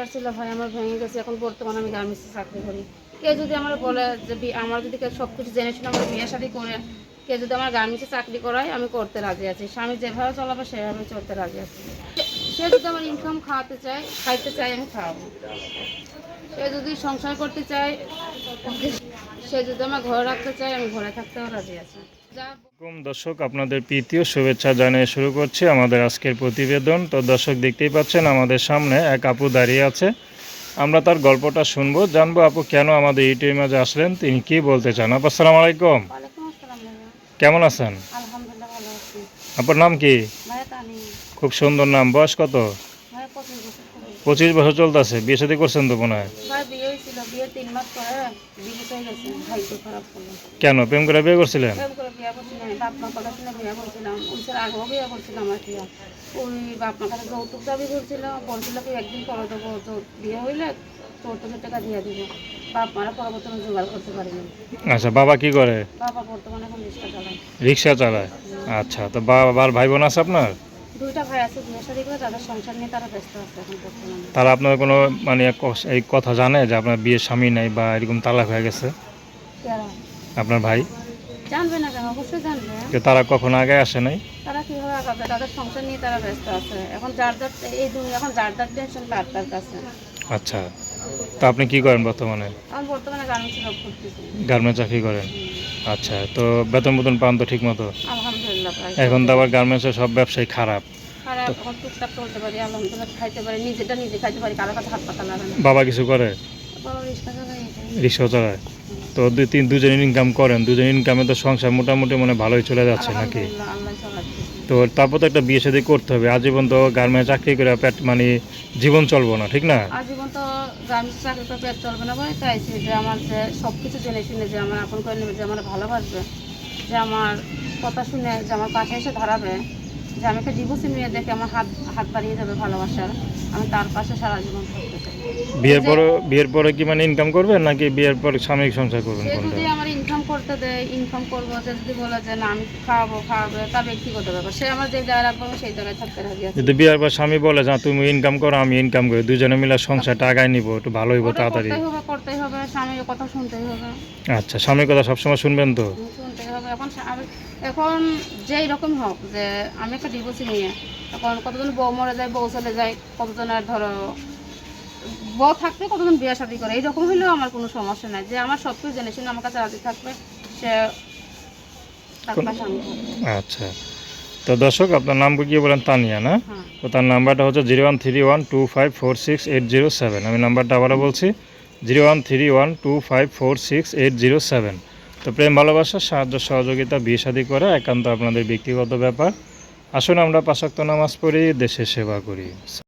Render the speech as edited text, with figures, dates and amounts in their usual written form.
সংসার ছিল ভাই আমার ভেঙে গেছে। এখন বর্তমানে আমি গার্মেন্টসে চাকরি করি। কেউ যদি আমার বলে যে আমার যদি কেউ সব কিছু জেনে শুনে আমার বিয়ে শাদী করে কেউ যদি আমার গার্মেন্টসে চাকরি করায় আমি করতে রাজি আছি। স্বামী যেভাবে চলাবে সেভাবে চলতে রাজি আছি। সে যদি আমার ইনকাম খাইতে চায় আমি খাওয়াবো। সে যদি সংসার করতে চায়, সে যদি আমার ঘরে রাখতে চায় আমি ঘরে থাকতেও রাজি আছি। দর্শক, আপনাদের প্রীতীয় শুভেচ্ছা জানিয়ে শুরু করছি আমাদের আজকের প্রতিবেদন। তো দর্শক, দেখতেই পাচ্ছেন আমাদের সামনে এক আপু দাঁড়িয়ে আছে। আমরা তার গল্পটা শুনবো, জানবো আপু কেন আমাদের ইউটিউবের মাঝে আসলেন, তিনি কি বলতে চান। আপু আসসালামু আলাইকুম, ওয়ালাইকুম আসসালাম ভাইয়া। কেমন আছেন? আলহামদুলিল্লাহ ভালো আছি। আপনার নাম কি? ভাইয়া তানি। খুব সুন্দর নাম। বয়স কত? ভাইয়া 25 বছর করে। 25 বছর চলতেছে। বিয়ে শাদী করছেন তো মনে হয়? ভাই বিয়ে হয়েছিল, বিয়ে 3 মাস পরে ডিভোর্স হয়ে গেছে। ভাইকে খারাপ করলো। কেন প্রেম করে বিয়ে করছিলেন? প্রেম করে বিয়ে করছি না, বাপ মার কথা শুনে বিয়ে করছিলাম। ওইসের আগেও বিয়ে করছিলাম আর কি। ওই বাপ মার কাছে যৌতুক দাবি করছিল, বলছিল কি একদিন করে দেবো, বিয়ে হইলে 14,000 টাকা দিয়ে দিব। বাপ মারা পরবর্তী জোগাড় করতে পারিনি। আচ্ছা, বাবা কি করে? বাবা বর্তমানে এখন রিক্সা চালায়। রিক্সা চালায়। আচ্ছা, তো বাবার ভাই বোন আছে আপনার? 2টা ভাই আছে, বিয়ে শাদী করে তাদের সংসার নিয়ে তারা ব্যস্ত আছে এখন বর্তমানে। তারা আপনার কোনো মানে এই কথা জানে যে আপনার বিয়ের স্বামী নাই বা এরকম তালাক হয়ে গেছে? যারা আপনার ভাই জানবে না কেন, অবশ্যই জানবে। যে তারা কখনো আগে আসে নাই? তারা কিভাবে আগাবে, তাদের সংসার নিয়ে তারা ব্যস্ত আছে এখন। যার এই দুনিয়া এখন যার টেনশন তার কাছে। আচ্ছা, তো আপনি কি করেন বর্তমানে? আমি বর্তমানে গার্মেন্টসে জব করতেছি। গার্মেন্টস চাকরি করেন? আচ্ছা, তো বেতন পান তো ঠিক মতো? আলহামদুলিল্লাহ প্রায়। এখন তো আবার গার্মেন্টসের সব ব্যবসায়ী খারাপ। খারাপ, এখন টুকটাক চলতে পারি আলহামদুলিল্লাহ, খাইতে পারি, নিজেটা নিজে খাইতে পারি, কারো কাছে হাত পাতা লাগে না। বাবা কিছু করে? বাবা রিক্সা চালায়। রিক্সা চালায়। তো দুজন ইনকাম করেন, দুজন ইনকামে তো সংসার মোটামুটি মানে ভালোই চলে যাচ্ছে নাকি? আলহামদুলিল্লাহ আল্লাহ চালাচ্ছে। তো তারপর তো একটা বিয়ে শাদী করতে হবে। আজীবন তো গার্মেন্টস চাকরি করে মানে জীবন চলবো না, ঠিক না? আজীবন তো গার্মেন্টস চাকরি করে পেট চলবে না বলে চাইছি যে আমার যে সব কিছু জেনে শুনে যে আমার আপন করে নেবে, যে আমার ভালোবাসবে, যে আমার কথা শুনে যে আমার পাশে এসে দাঁড়াবে, যে আমি একটা ডিভোর্সি মেয়ে দেখে আমার হাত বাড়িয়ে যাবে ভালোবাসার, আমি তার পাশে সারা জীবন থাকতে চাই। বিয়ের পরে কি মানে ইনকাম করবেন নাকি বিয়ের পরে সাময়িক সংসার করবেন সে কোনটা? যদি আমার ইনকাম করতে দেয় ইনকাম করবো, সে যদি বলে যে না আমি খাওয়াবে তার ব্যক্তিগত ব্যাপার। সে আমার যে জায়গায় রাখবো আমি সেই জায়গায় থাকতে রাজি আছি। যদি বিয়ের পর স্বামী বলে যে তুমি ইনকাম করো আমি ইনকাম করি, দুজনে মিলে সংসারটা আগায় নিব, একটু ভালো হইব, ওটা তাড়াতাড়ি। করতেই হবে, স্বামীর কথা শুনতেই হবে। আচ্ছা, স্বামীর কথা সবসময় শুনবেন তো? শুনতেই হবে। এখন যেই রকম হোক, যে আমি একটা ডিভোর্সি নিয়ে এখন কতজন বউ মরে যায়, বউ চলে যায়, কতজনের ধরো বউ থাকতে কতজন বিয়ে শাদী করে, এইরকম হইলেও আমার কোনো সমস্যা নাই। যে আমার সব কিছু জেনে শুনে আমার কাছে রাজি থাকবে, সে তার পাশে আমি থাকবো। আচ্ছা, তো দর্শক, আপনার নাম কি বলেন? তানিয়া না? হ্যাঁ। তো তার নাম্বারটা হচ্ছে 013125468007। আমি নাম্বারটা আবারও বলছি, 013125468007। তো প্রেম ভালোবাসা সাহায্য সহযোগিতা বিয়ে শাদী করা একান্ত আপনাদের ব্যক্তিগত ব্যাপার। আসুন আমরা 5 ওয়াক্ত নামাজ পড়ি, দেশের সেবা করি।